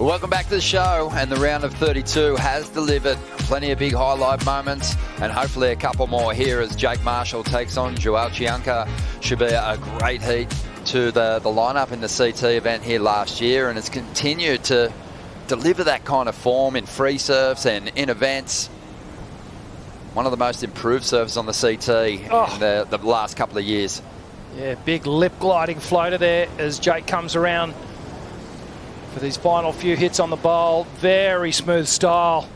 Welcome back to the show, and the round of 32 has delivered plenty of big highlight moments and hopefully a couple more here as J.Marshall takes on Joao Chianca. Should be a great heat to the lineup in the CT event here last year, and it's continued to deliver that kind of form in free serves and in events. One of the most improved serves on the CT in the last couple of years. Yeah, big lip gliding floater there as Jake comes around for these final few hits on the bowl. Very smooth style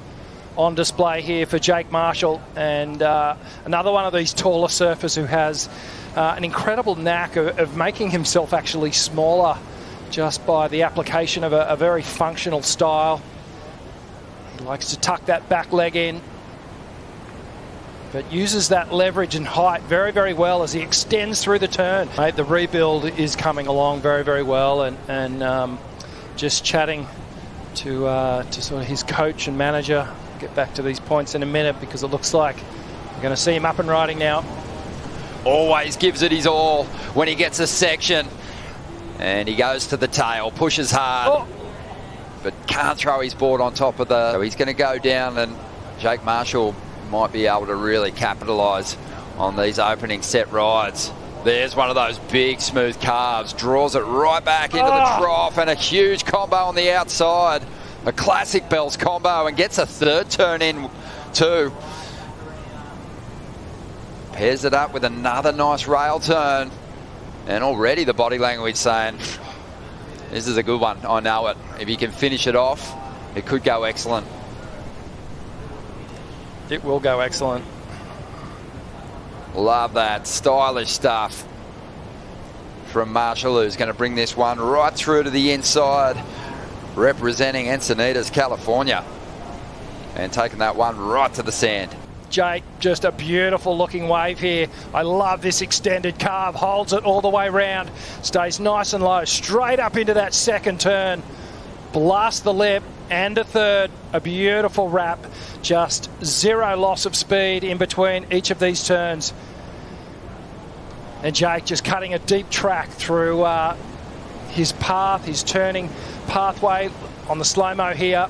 on display here for J.Marshall, and another one of these taller surfers who has an incredible knack of making himself actually smaller just by the application of a very functional style. He likes to tuck that back leg in, but uses that leverage and height very, very well as he extends through the turn. Mate, the rebuild is coming along very, very well, and just chatting to sort of his coach and manager. I'll get back to these points in a minute because it looks like we're going to see him up and riding now. Always gives it his all when he gets a section, and he goes to the tail, pushes hard, but can't throw his board on top of the... So he's going to go down, and J.Marshall might be able to really capitalise on these opening set rides. There's one of those big smooth carves, draws it right back into the trough, and a huge combo on the outside. A classic Bells combo, and gets a third turn in too. Pairs it up with another nice rail turn, and already the body language saying, this is a good one, I know it. If he can finish it off, it could go excellent. It will go excellent. Love that stylish stuff from Marshall, who's going to bring this one right through to the inside, representing Encinitas, California, and taking that one right to the sand. Jake, just a beautiful looking wave here. I love this extended carve, holds it all the way round, stays nice and low, straight up into that second turn, blast the lip and a third, a beautiful wrap, just zero loss of speed in between each of these turns. And Jake just cutting a deep track through his path, his turning pathway on the slow-mo here.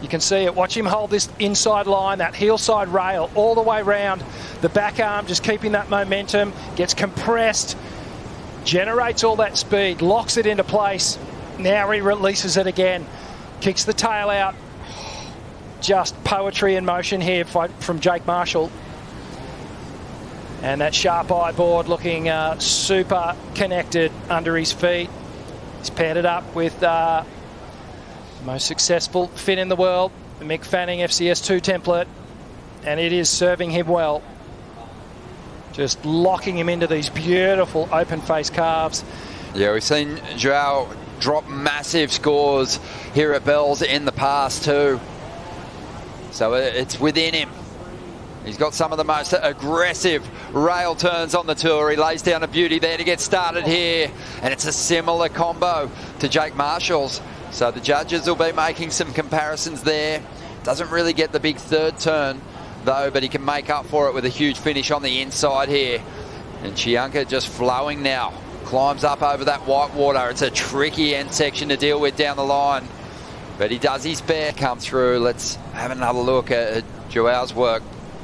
You can see it. Watch him hold this inside line, that heel side rail all the way round. The back arm just keeping that momentum, gets compressed, generates all that speed, locks it into place. Now he releases it again, kicks the tail out. Just poetry in motion here from J.Marshall. And that sharp eye board looking super connected under his feet. He's paired it up with the most successful fin in the world, the Mick Fanning FCS2 template, and it is serving him well. Just locking him into these beautiful open face carves. Yeah, we've seen Joao drop massive scores here at Bells in the past too. So it's within him. He's got some of the most aggressive rail turns on the tour. He lays down a beauty there to get started here. And it's a similar combo to J.Marshall's. So the judges will be making some comparisons there. Doesn't really get the big third turn though, but he can make up for it with a huge finish on the inside here. And Chianca just flowing now. Climbs up over that white water. It's a tricky end section to deal with down the line, but he does his best. Come through. Let's have another look at Joao's work.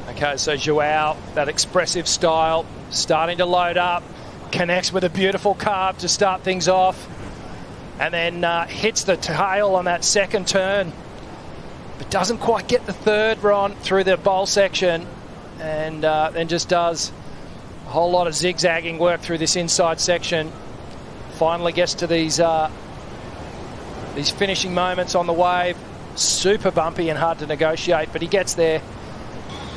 Okay, so Joao, that expressive style, starting to load up, connects with a beautiful carve to start things off, and then hits the tail on that second turn, but doesn't quite get the third run through the bowl section, and then just does a whole lot of zigzagging work through this inside section. Finally gets to these finishing moments on the wave. Super bumpy and hard to negotiate, but he gets there.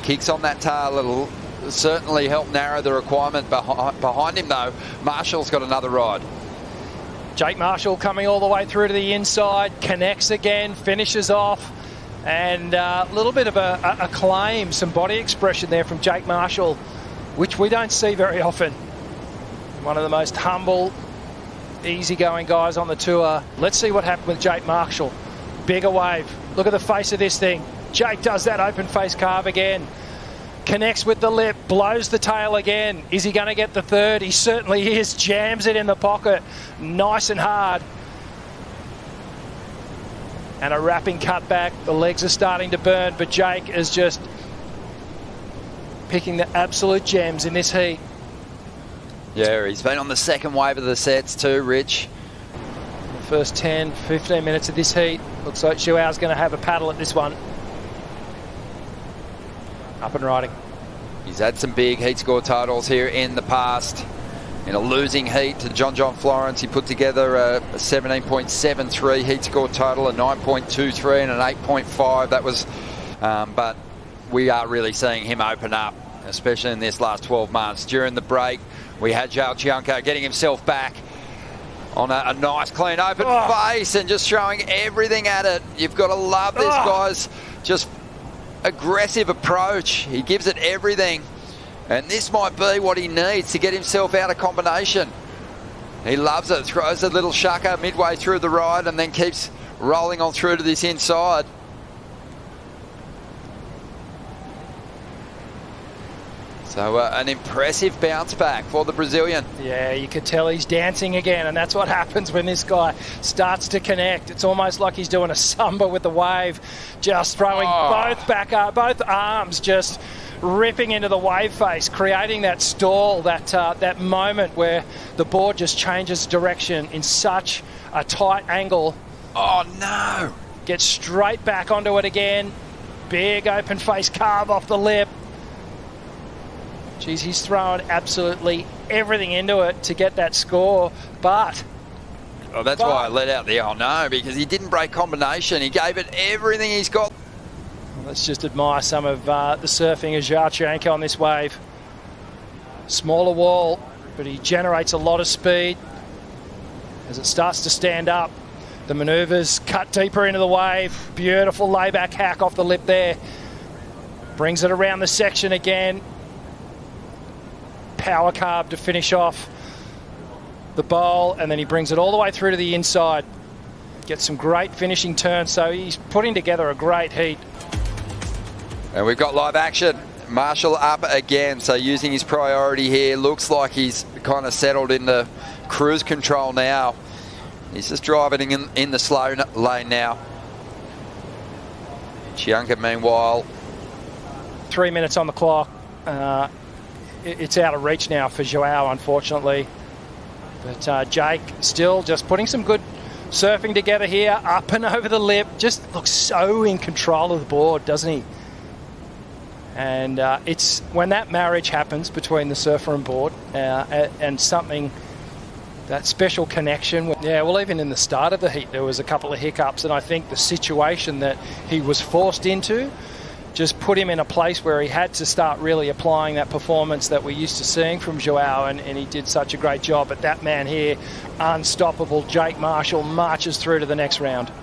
Kicks on that tail, it'll certainly help narrow the requirement behind him though. Marshall's got another ride. J.Marshall coming all the way through to the inside, connects again, finishes off, and a little bit of a claim, some body expression there from J.Marshall, which we don't see very often. One of the most humble, easygoing guys on the tour. Let's see what happened with J.Marshall. Bigger wave. Look at the face of this thing. Jake does that open face carve again. Connects with the lip, blows the tail again. Is he going to get the third? He certainly is. Jams it in the pocket. Nice and hard. and a wrapping cutback. The legs are starting to burn, but Jake is just picking the absolute gems in this heat. Yeah, he's been on the second wave of the sets too, Rich. The first 10, 15 minutes of this heat. Looks like Joao's going to have a paddle at this one. Up and riding. He's had some big heat score totals here in the past. In a losing heat to John Florence, he put together a 17.73 heat score total, a 9.23 and an 8.5. That was, but we are really seeing him open up, especially in this last 12 months. During the break, we had Joao Chianca getting himself back on a nice clean open face and just throwing everything at it. You've got to love this guy's just aggressive approach. He gives it everything. And this might be what he needs to get himself out of combination. He loves it. Throws a little shaka midway through the ride and then keeps rolling on through to this inside. So an impressive bounce back for the Brazilian. Yeah, you could tell he's dancing again, and that's what happens when this guy starts to connect. It's almost like he's doing a samba with the wave, just throwing both back up, both arms just ripping into the wave face, creating that stall, that moment where the board just changes direction in such a tight angle. Oh no! Gets straight back onto it again. Big open face carve off the lip. Geez, he's throwing absolutely everything into it to get that score, but... Oh, that's why I let out the oh no, because he didn't break combination. He gave it everything he's got. Let's just admire some of the surfing of Joao Chianca on this wave. Smaller wall, but he generates a lot of speed. As it starts to stand up, the manoeuvres cut deeper into the wave. Beautiful layback hack off the lip there. Brings it around the section again. Power carb to finish off the bowl, and then he brings it all the way through to the inside. Gets some great finishing turns, so he's putting together a great heat. And we've got live action. Marshall up again, so using his priority here. Looks like he's kind of settled into cruise control now. He's just driving in the slow lane now. Chianca, meanwhile. 3 minutes on the clock. It's out of reach now for Joao, unfortunately. But Jake still just putting some good surfing together here, up and over the lip. Just looks so in control of the board, doesn't he? And it's when that marriage happens between the surfer and board and something, that special connection. Yeah, well, even in the start of the heat, there was a couple of hiccups, and I think the situation that he was forced into just put him in a place where he had to start really applying that performance that we're used to seeing from Joao, and he did such a great job. But that man here, unstoppable, J.Marshall, marches through to the next round.